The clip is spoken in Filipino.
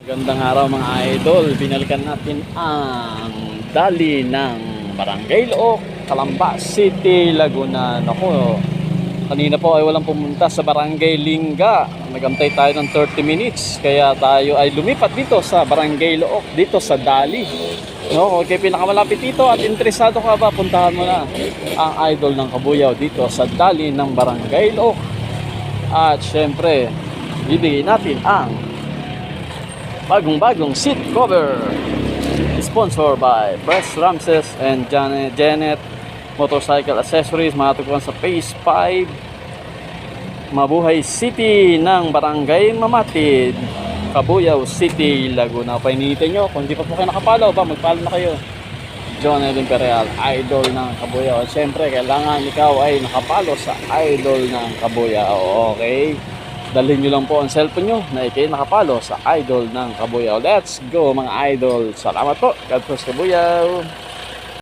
Gandang araw mga idol, binalikan natin ang dali ng Barangay Look, Calamba City, Laguna. Naku, kanina po ay walang pumunta sa Barangay Lingga. Nagantay tayo ng 30 minutes, kaya tayo ay lumipat dito sa Barangay Look, dito sa Dali. No, kung kayo pinakamalapit dito at interesado ka ba, puntahan mo na ang idol ng Kabuyaw dito sa Dali ng Barangay Look. At syempre, bibigyan natin ang bagong seat cover, sponsored by Press Ramses and Janet Motorcycle Accessories, matagpuan sa Phase 5, Mabuhay City ng Barangay Mamatid, Kabuyaw City, Laguna. Painitin nyo, kung di pa po kayo nakapalaw ba, magpalo na kayo. John Edwin Imperial, idol ng Kabuyaw. Siyempre, kailangan ikaw ay nakapalo sa idol ng Kabuyaw. Okay? Dalhin nyo lang po ang cellphone nyo na ikay nakapalo sa idol ng Kabuyaw. Let's go mga idol. Salamat po. God bless Kabuyaw.